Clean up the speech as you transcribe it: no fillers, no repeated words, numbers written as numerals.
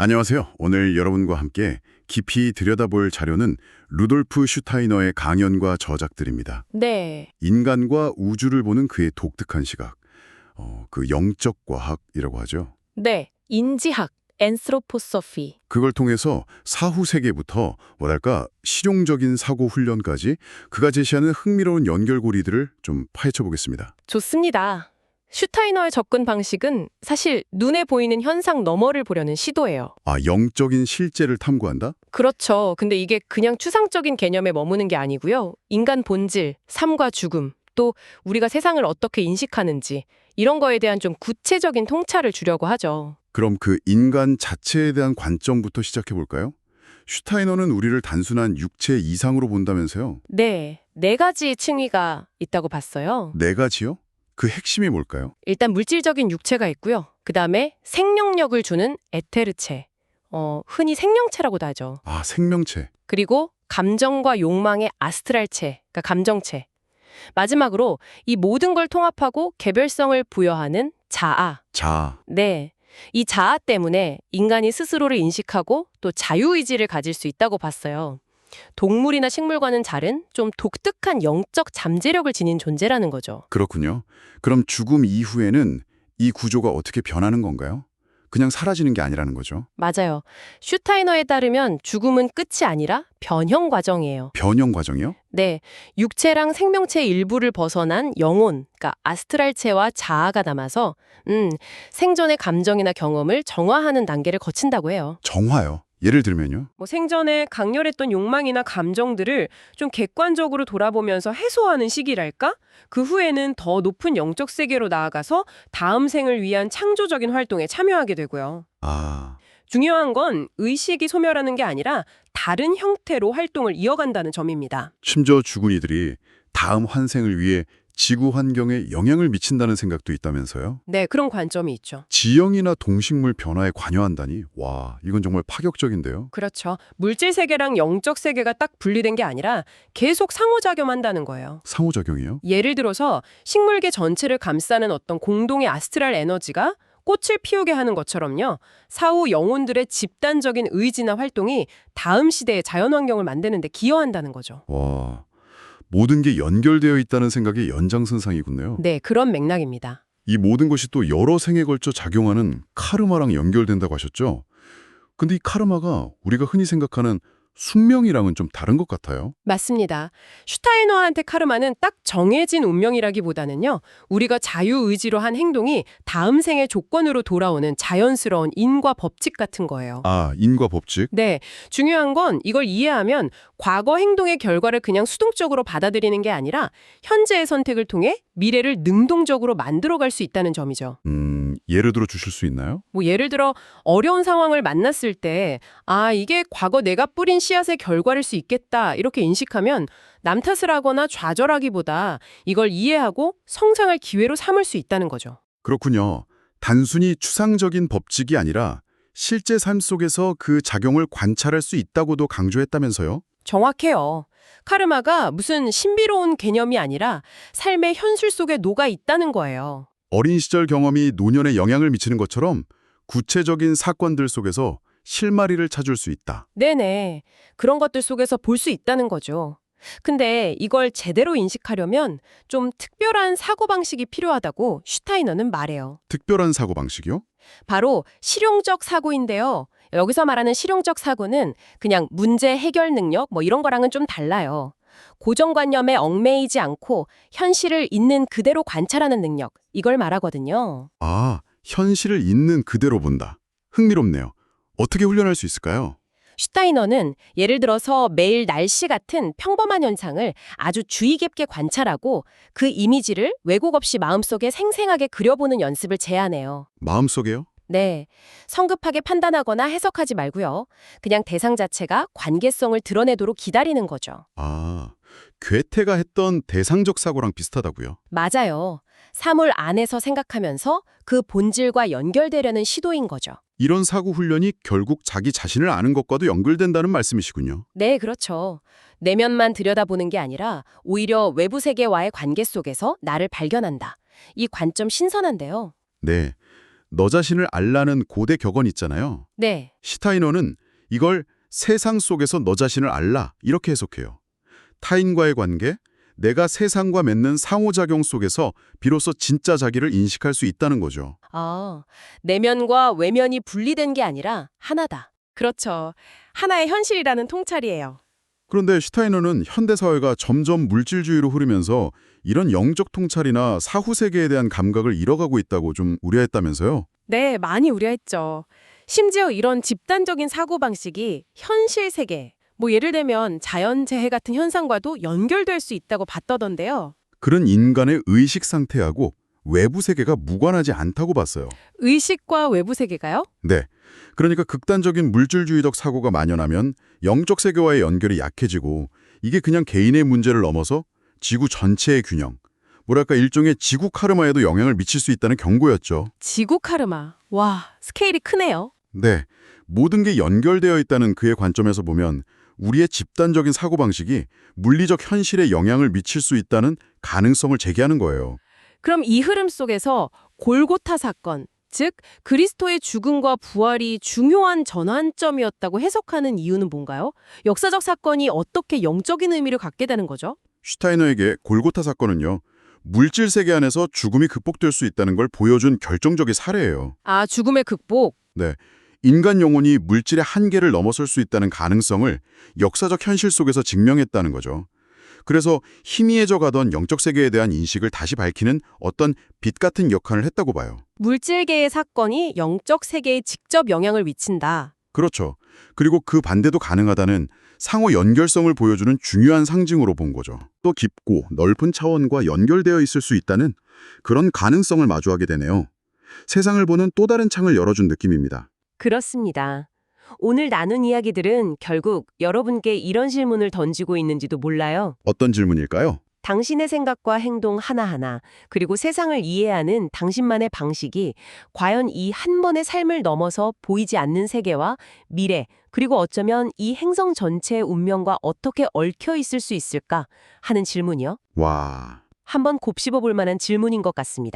안녕하세요. 오늘 여러분과 함께 깊이 들여다볼 자료는 루돌프 슈타이너의 강연과 저작들입니다. 네, 인간과 우주를 보는 그의 독특한 시각, 그 영적 과학이라고 하죠. 네, 인지학, 앤스로포소피. 그걸 통해서 사후 세계부터 뭐랄까 실용적인 사고 훈련까지 그가 제시하는 흥미로운 연결고리들을 좀 파헤쳐 보겠습니다. 좋습니다. 슈타이너의 접근 방식은 사실 눈에 보이는 현상 너머를 보려는 시도예요. 아, 영적인 실제를 탐구한다? 그렇죠. 근데 이게 그냥 추상적인 개념에 머무는 게 아니고요. 인간 본질, 삶과 죽음, 또 우리가 세상을 어떻게 인식하는지 이런 거에 대한 좀 구체적인 통찰을 주려고 하죠. 그럼 그 인간 자체에 대한 관점부터 시작해 볼까요? 슈타이너는 우리를 단순한 육체 이상으로 본다면서요? 네, 네 가지 층위가 있다고 봤어요. 네 가지요? 그 핵심이 뭘까요? 일단 물질적인 육체가 있고요. 그 다음에 생명력을 주는 에테르체, 흔히 생명체라고도 하죠. 아, 생명체. 그리고 감정과 욕망의 아스트랄체, 그러니까 감정체. 마지막으로 이 모든 걸 통합하고 개별성을 부여하는 자아. 자, 네. 이 자아 때문에 인간이 스스로를 인식하고 또 자유의지를 가질 수 있다고 봤어요. 동물이나 식물과는 다른 좀 독특한 영적 잠재력을 지닌 존재라는 거죠. 그렇군요. 그럼 죽음 이후에는 이 구조가 어떻게 변하는 건가요? 그냥 사라지는 게 아니라는 거죠. 맞아요. 슈타이너에 따르면 죽음은 끝이 아니라 변형 과정이에요. 변형 과정이요? 네, 육체랑 생명체 일부를 벗어난 영혼, 그러니까 아스트랄체와 자아가 남아서 생전의 감정이나 경험을 정화하는 단계를 거친다고 해요. 정화요. 예를 들면요. 뭐 생전에 강렬했던 욕망이나 감정들을 좀 객관적으로 돌아보면서 해소하는 시기랄까? 그 후에는 더 높은 영적 세계로 나아가서 다음 생을 위한 창조적인 활동에 참여하게 되고요. 아, 중요한 건 의식이 소멸하는 게 아니라 다른 형태로 활동을 이어간다는 점입니다. 심지어 죽은 이들이 다음 환생을 위해 지구 환경에 영향을 미친다는 생각도 있다면서요? 네, 그런 관점이 있죠. 지형이나 동식물 변화에 관여한다니? 와, 이건 정말 파격적인데요. 그렇죠. 물질 세계랑 영적 세계가 딱 분리된 게 아니라 계속 상호작용한다는 거예요. 상호작용이요? 예를 들어서 식물계 전체를 감싸는 어떤 공동의 아스트랄 에너지가 꽃을 피우게 하는 것처럼요. 사후 영혼들의 집단적인 의지나 활동이 다음 시대의 자연환경을 만드는 데 기여한다는 거죠. 와, 모든 게 연결되어 있다는 생각의 연장선상이군요. 네, 그런 맥락입니다. 이 모든 것이 또 여러 생에 걸쳐 작용하는 카르마랑 연결된다고 하셨죠? 근데 이 카르마가 우리가 흔히 생각하는 숙명이랑은 좀 다른 것 같아요. 맞습니다. 슈타이너한테 카르마는 딱 정해진 운명이라기보다는요. 우리가 자유의지로 한 행동이 다음 생의 조건으로 돌아오는 자연스러운 인과 법칙 같은 거예요. 아, 인과 법칙? 네, 중요한 건 이걸 이해하면 과거 행동의 결과를 그냥 수동적으로 받아들이는 게 아니라 현재의 선택을 통해 미래를 능동적으로 만들어갈 수 있다는 점이죠. 예를 들어 주실 수 있나요? 뭐 예를 들어 어려운 상황을 만났을 때 이게 과거 내가 뿌린 씨앗의 결과일 수 있겠다 이렇게 인식하면 남 탓을 하거나 좌절하기보다 이걸 이해하고 성장할 기회로 삼을 수 있다는 거죠. 그렇군요. 단순히 추상적인 법칙이 아니라 실제 삶 속에서 그 작용을 관찰할 수 있다고도 강조했다면서요? 정확해요. 카르마가 무슨 신비로운 개념이 아니라 삶의 현실 속에 녹아 있다는 거예요. 어린 시절 경험이 노년에 영향을 미치는 것처럼 구체적인 사건들 속에서 실마리를 찾을 수 있다. 네네. 그런 것들 속에서 볼 수 있다는 거죠. 근데 이걸 제대로 인식하려면 좀 특별한 사고방식이 필요하다고 슈타이너는 말해요. 특별한 사고방식이요? 바로 실용적 사고인데요. 여기서 말하는 실용적 사고는 그냥 문제 해결 능력 뭐 이런 거랑은 좀 달라요. 고정관념에 얽매이지 않고 현실을 있는 그대로 관찰하는 능력, 이걸 말하거든요. 아, 현실을 있는 그대로 본다. 흥미롭네요. 어떻게 훈련할 수 있을까요? 슈타이너는 예를 들어서 매일 날씨 같은 평범한 현상을 아주 주의 깊게 관찰하고 그 이미지를 왜곡 없이 마음속에 생생하게 그려보는 연습을 제안해요. 마음속에요? 네, 성급하게 판단하거나 해석하지 말고요. 그냥 대상 자체가 관계성을 드러내도록 기다리는 거죠. 아, 괴테가 했던 대상적 사고랑 비슷하다고요? 맞아요. 사물 안에서 생각하면서 그 본질과 연결되려는 시도인 거죠. 이런 사고 훈련이 결국 자기 자신을 아는 것과도 연결된다는 말씀이시군요. 네, 그렇죠. 내면만 들여다보는 게 아니라 오히려 외부 세계와의 관계 속에서 나를 발견한다. 이 관점 신선한데요. 네. 너 자신을 알라는 고대 격언 있잖아요. 네. 시타이너는 이걸 세상 속에서 너 자신을 알라 이렇게 해석해요. 타인과의 관계, 내가 세상과 맺는 상호작용 속에서 비로소 진짜 자기를 인식할 수 있다는 거죠. 아, 내면과 외면이 분리된 게 아니라 하나다. 그렇죠. 하나의 현실이라는 통찰이에요. 그런데 슈타이너는 현대사회가 점점 물질주의로 흐르면서 이런 영적 통찰이나 사후세계에 대한 감각을 잃어가고 있다고 좀 우려했다면서요? 네, 많이 우려했죠. 심지어 이런 집단적인 사고방식이 현실 세계, 예를 들면 자연재해 같은 현상과도 연결될 수 있다고 봤다던데요. 그런 인간의 의식 상태하고 외부 세계가 무관하지 않다고 봤어요. 의식과 외부 세계가요? 네. 그러니까 극단적인 물질주의적 사고가 만연하면 영적 세계와의 연결이 약해지고 이게 그냥 개인의 문제를 넘어서 지구 전체의 균형, 뭐랄까 일종의 지구 카르마에도 영향을 미칠 수 있다는 경고였죠. 지구 카르마. 와, 스케일이 크네요. 네. 모든 게 연결되어 있다는 그의 관점에서 보면 우리의 집단적인 사고방식이 물리적 현실에 영향을 미칠 수 있다는 가능성을 제기하는 거예요. 그럼 이 흐름 속에서 골고타 사건, 즉 그리스도의 죽음과 부활이 중요한 전환점이었다고 해석하는 이유는 뭔가요? 역사적 사건이 어떻게 영적인 의미를 갖게 되는 거죠? 슈타이너에게 골고타 사건은요. 물질 세계 안에서 죽음이 극복될 수 있다는 걸 보여준 결정적인 사례예요. 아, 죽음의 극복. 네. 인간 영혼이 물질의 한계를 넘어설 수 있다는 가능성을 역사적 현실 속에서 증명했다는 거죠. 그래서 희미해져 가던 영적 세계에 대한 인식을 다시 밝히는 어떤 빛 같은 역할을 했다고 봐요. 물질계의 사건이 영적 세계에 직접 영향을 미친다. 그렇죠. 그리고 그 반대도 가능하다는 상호 연결성을 보여주는 중요한 상징으로 본 거죠. 또 깊고 넓은 차원과 연결되어 있을 수 있다는 그런 가능성을 마주하게 되네요. 세상을 보는 또 다른 창을 열어준 느낌입니다. 그렇습니다. 오늘 나눈 이야기들은 결국 여러분께 이런 질문을 던지고 있는지도 몰라요. 어떤 질문일까요? 당신의 생각과 행동 하나하나, 그리고 세상을 이해하는 당신만의 방식이 과연 이 한 번의 삶을 넘어서 보이지 않는 세계와 미래, 그리고 어쩌면 이 행성 전체의 운명과 어떻게 얽혀 있을 수 있을까 하는 질문이요. 와... 한번 곱씹어 볼 만한 질문인 것 같습니다.